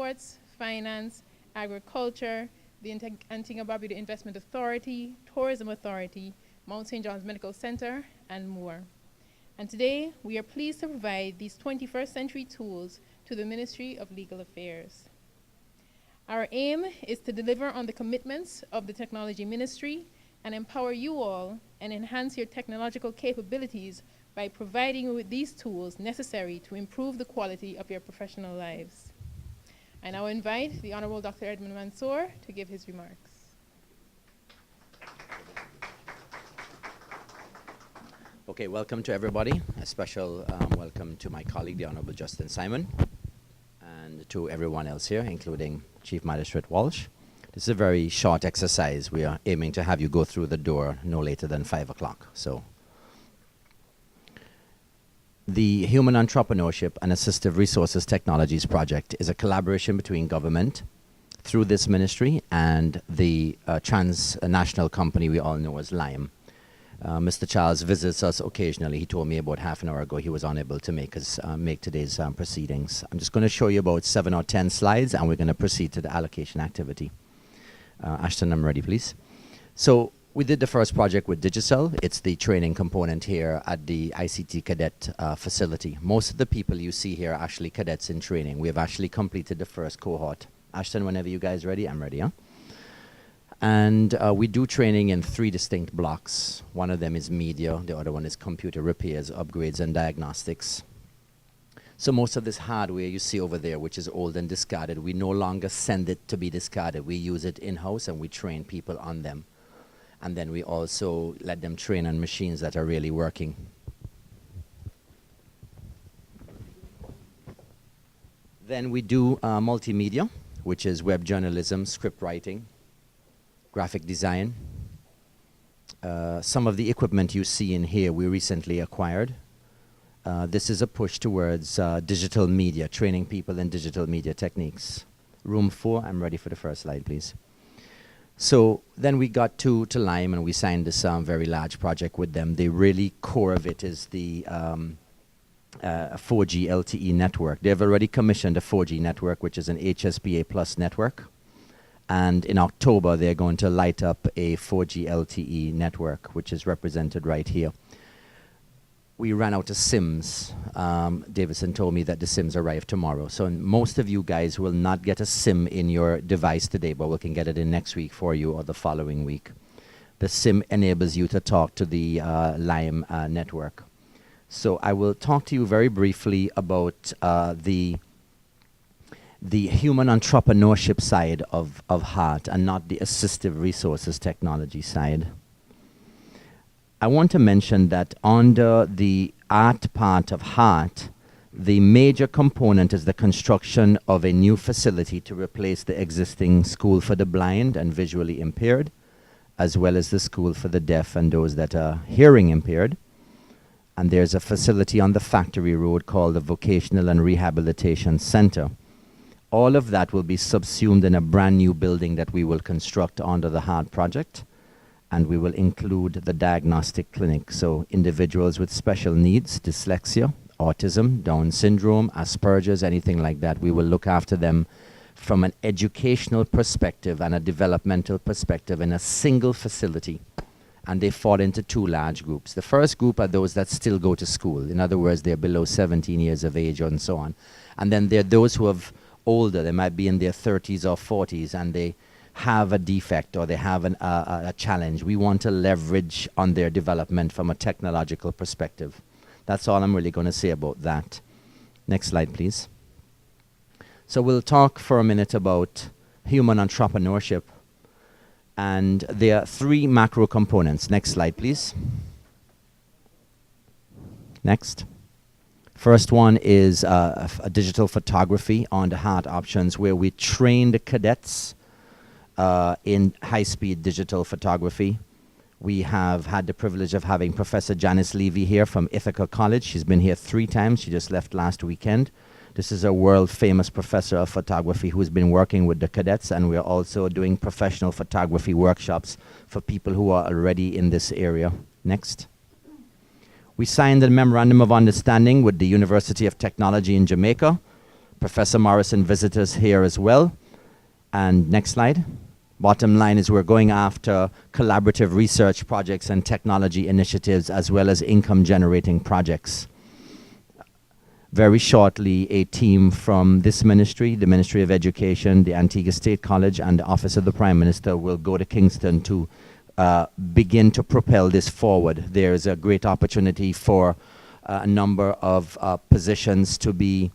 Sports, Finance, Agriculture, the Antigua Barbuda Investment Authority, Tourism Authority, Mount St. John's Medical Center, and more. And today, we are pleased to provide these 21st century tools to the Ministry of Legal Affairs. Our aim is to deliver on the commitments of the Technology Ministry and empower you all and enhance your technological capabilities by providing you with these tools necessary to improve the quality of your professional lives. I now invite the Honorable Dr. Edmund Mansour to give his remarks. Okay, welcome to everybody. A special welcome to my colleague, the Honorable Justin Simon, and to everyone else here, including Chief Magistrate Walsh. This is a very short exercise. We are aiming to have you go through the door no later than 5 o'clock. So, the Human Entrepreneurship and Assistive Resources Technologies project is a collaboration between government through this ministry and the transnational company we all know as Lime. Mr. Charles visits us occasionally. He told me about half an hour ago he was unable to make today's proceedings. I'm just going to show you about 7 or 10 slides, and we're going to proceed to the allocation activity. Ashton, I'm ready, please. So we did the first project with Digicel. It's the training component here at the ICT cadet facility. Most of the people you see here are actually cadets in training. We have actually completed the first cohort. Ashton, whenever you guys ready, I'm ready, huh? And we do training in 3 distinct blocks. One of them is media, the other one is computer repairs, upgrades, and diagnostics. So most of this hardware you see over there, which is old and discarded, we no longer send it to be discarded. We use it in-house and we train people on them. And then we also let them train on machines that are really working. Then we do multimedia, which is web journalism, script writing, graphic design. Some of the equipment you see in here we recently acquired. This is a push towards digital media, training people in digital media techniques. Room 4, I'm ready for the first slide, please. So then we got to Lime and we signed this very large project with them. The really core of it is the 4G LTE network. They've already commissioned a 4G network, which is an HSPA Plus network. And in October, they're going to light up a 4G LTE network, which is represented right here. We ran out of SIMs. Davison told me that the SIMs arrive tomorrow. So most of you guys will not get a SIM in your device today, but we can get it in next week for you or the following week. The SIM enables you to talk to the Lime network. So I will talk to you very briefly about the human entrepreneurship side of HEART and not the assistive resources technology side. I want to mention that under the art part of HEART, the major component is the construction of a new facility to replace the existing school for the blind and visually impaired, as well as the school for the deaf and those that are hearing impaired. And there's a facility on the Factory Road called the Vocational and Rehabilitation Center. All of that will be subsumed in a brand new building that we will construct under the HEART project. And we will include the diagnostic clinic. So individuals with special needs, dyslexia, autism, Down syndrome, Asperger's, anything like that, we will look after them from an educational perspective and a developmental perspective in a single facility. And they fall into 2 large groups. The first group are those that still go to school. In other words, they're below 17 years of age and so on. And then there are those who have older, they might be in their 30s or 40s, and they have a defect or they have a challenge. We want to leverage on their development from a technological perspective. That's all I'm really going to say about that. Next slide, please. So we'll talk for a minute about human entrepreneurship. And there are 3 macro components. Next slide, please. Next. First one is a digital photography on the HEART options, where we train the cadets in high-speed digital photography. We have had the privilege of having Professor Janice Levy here from Ithaca College. She's been here 3 times. She just left last weekend. This is a world-famous professor of photography who's been working with the cadets, and we're also doing professional photography workshops for people who are already in this area. Next. We signed a memorandum of understanding with the University of Technology in Jamaica Professor Morrison visitors here as well. And next slide. Bottom line is we're going after collaborative research projects and technology initiatives as well as income generating projects. Very shortly, a team from this ministry, the Ministry of Education, the Antigua State College, and the Office of the Prime Minister will go to Kingston to begin to propel this forward. There's a great opportunity for a number of positions to be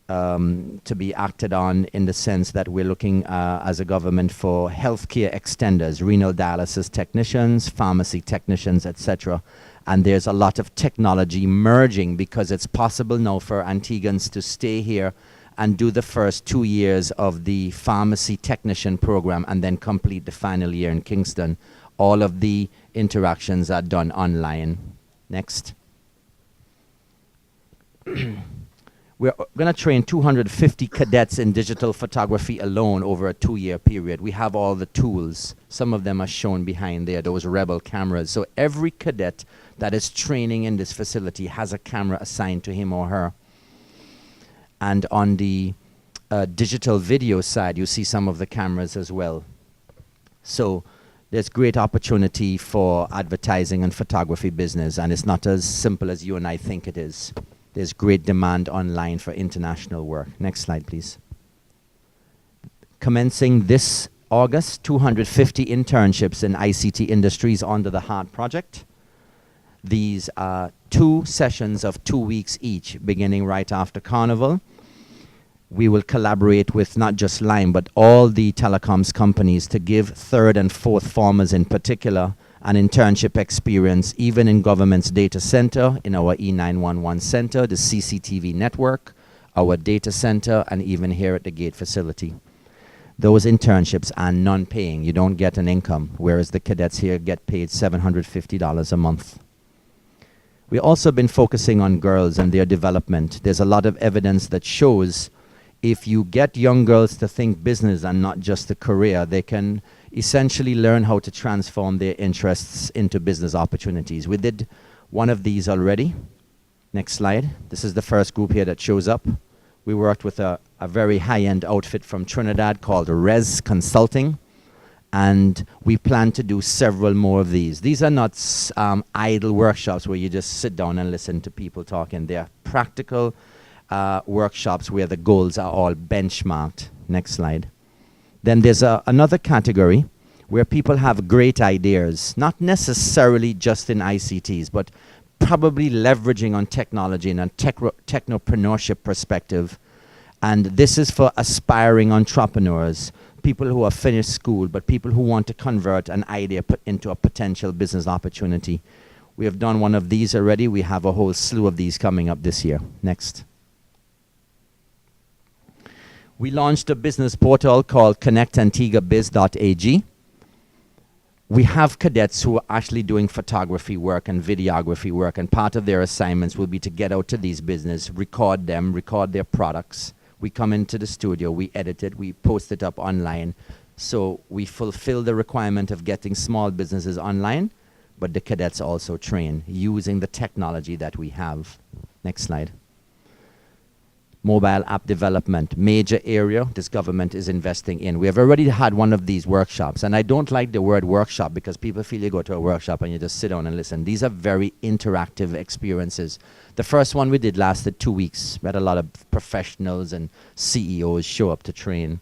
acted on, in the sense that we're looking as a government for healthcare extenders, renal dialysis technicians, pharmacy technicians, etc. And there's a lot of technology merging, because it's possible now for Antiguans to stay here and do the first 2 years of the pharmacy technician program and then complete the final year in Kingston. All of the interactions are done online. Next. We're going to train 250 cadets in digital photography alone over a 2-year period. We have all the tools. Some of them are shown behind there, those Rebel cameras. So every cadet that is training in this facility has a camera assigned to him or her. And on the digital video side, you see some of the cameras as well. So there's great opportunity for advertising and photography business, and it's not as simple as you and I think it is. There's great demand online for international work. Next slide, please. Commencing this August, 250 internships in ICT Industries under the HEART project. These are 2 sessions of 2 weeks each, beginning right after Carnival. We will collaborate with not just Lime, but all the telecoms companies to give 3rd and 4th formers in particular an internship experience, even in government's data center, in our E911 center, the CCTV network, our data center, and even here at the gate facility. Those internships are non-paying. You don't get an income, whereas the cadets here get paid $750 a month. We've also been focusing on girls and their development. There's a lot of evidence that shows if you get young girls to think business and not just a career, they can essentially learn how to transform their interests into business opportunities. We did one of these already. Next slide. This is the first group here that shows up. We worked with a very high-end outfit from Trinidad called Reza Consulting, and we plan to do several more of these. These are not idle workshops where you just sit down and listen to people talking. They are practical workshops where the goals are all benchmarked. Next slide. Then there's another category where people have great ideas, not necessarily just in ICTs, but probably leveraging on technology in a technopreneurship perspective. And this is for aspiring entrepreneurs, people who have finished school, but people who want to convert an idea into a potential business opportunity. We have done one of these already. We have a whole slew of these coming up this year. Next. We launched a business portal called connectantiguabiz.ag. We have cadets who are actually doing photography work and videography work, and part of their assignments will be to get out to these businesses, record them, record their products. We come into the studio, we edit it, we post it up online. So we fulfill the requirement of getting small businesses online, but the cadets also train using the technology that we have. Next slide. Mobile app development, major area this government is investing in. We have already had one of these workshops, and I don't like the word workshop because people feel you go to a workshop and you just sit down and listen. These are very interactive experiences. The first one we did lasted 2 weeks. We had a lot of professionals and CEOs show up to train.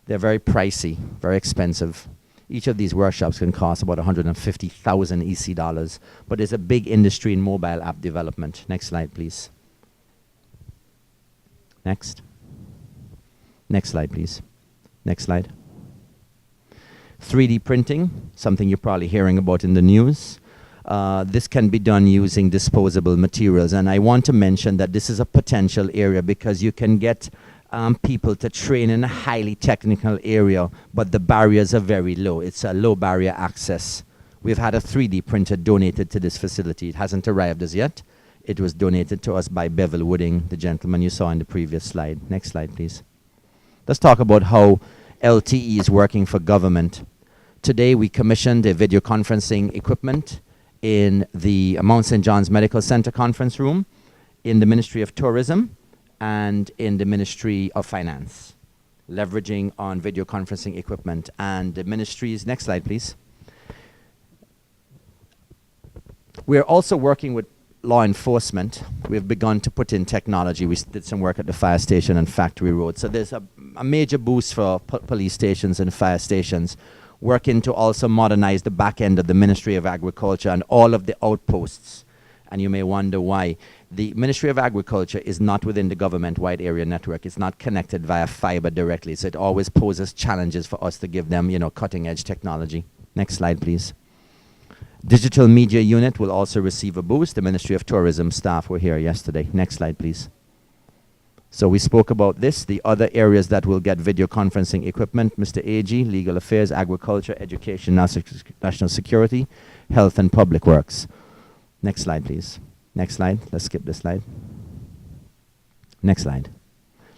They're very pricey, very expensive. Each of these workshops can cost about 150,000 EC dollars, but there's a big industry in mobile app development. Next slide, please. Next. Next slide, please. Next slide. 3D printing, something you're probably hearing about in the news. This can be done using disposable materials. And I want to mention that this is a potential area because you can get people to train in a highly technical area, but the barriers are very low. It's a low barrier access. We've had a 3D printer donated to this facility. It hasn't arrived as yet. It was donated to us by Bevel Wooding, the gentleman you saw in the previous slide. Next slide, please. Let's talk about how LTE is working for government. Today, we commissioned a video conferencing equipment in the Mount St. John's Medical Center conference room in the Ministry of Tourism. and in the Ministry of Finance, leveraging on video conferencing equipment. And the ministries, next slide please. We're also working with law enforcement. We've begun to put in technology. We did some work at the fire station and Factory Road. So there's a major boost for police stations and fire stations, working to also modernize the back end of the Ministry of Agriculture and all of the outposts. And you may wonder why. The Ministry of Agriculture is not within the government wide area network. It's not connected via fiber directly. So it always poses challenges for us to give them, cutting edge technology. Next slide, please. Digital Media Unit will also receive a boost. The Ministry of Tourism staff were here yesterday. Next slide, please. So we spoke about this. The other areas that will get video conferencing equipment, Mr. AG, Legal Affairs, Agriculture, Education, National Security, Health and Public Works. Next slide, please. Next slide. Let's skip this slide. Next slide.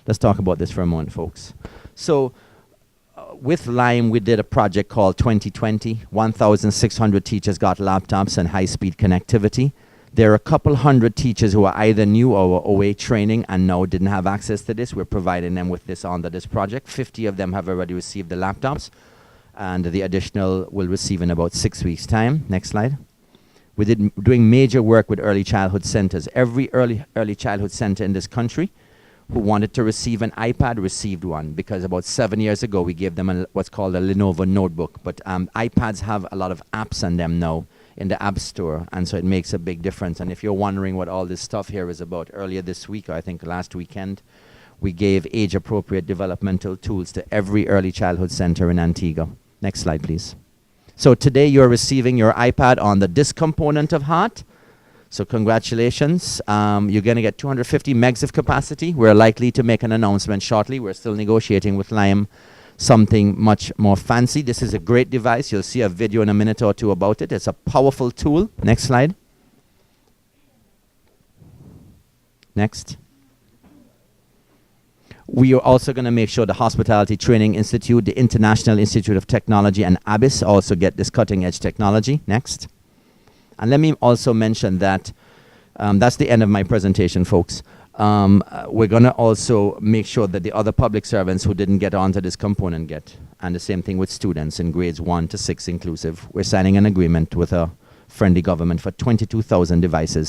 Let's talk about this for a moment, folks. So with Lime, we did a project called 2020. 1,600 teachers got laptops and high-speed connectivity. There are a couple hundred teachers who are either new or were OA training and now didn't have access to this. We're providing them with this under this project. 50 of them have already received the laptops, and the additional will receive in about 6 weeks' time. Next slide. We did doing major work with early childhood centers. Every early childhood center in this country who wanted to receive an iPad received one, because about 7 years ago we gave them what's called a Lenovo notebook. But iPads have a lot of apps on them now in the App Store, and so it makes a big difference. And if you're wondering what all this stuff here is about, earlier this week, or I think last weekend, we gave age-appropriate developmental tools to every early childhood center in Antigua. Next slide, please. So today you're receiving your iPad on the disk component of HEART. So congratulations. You're going to get 250 megs of capacity. We're likely to make an announcement shortly. We're still negotiating with Lime something much more fancy. This is a great device. You'll see a video in a minute or two about it. It's a powerful tool. Next slide. Next. We are also going to make sure the Hospitality Training Institute, the International Institute of Technology, and ABIS also get this cutting-edge technology. Next. And let me also mention that that's the end of my presentation, folks. We're going to also make sure that the other public servants who didn't get onto this component get. And the same thing with students in grades 1 to 6 inclusive. We're signing an agreement with a friendly government for 22,000 devices.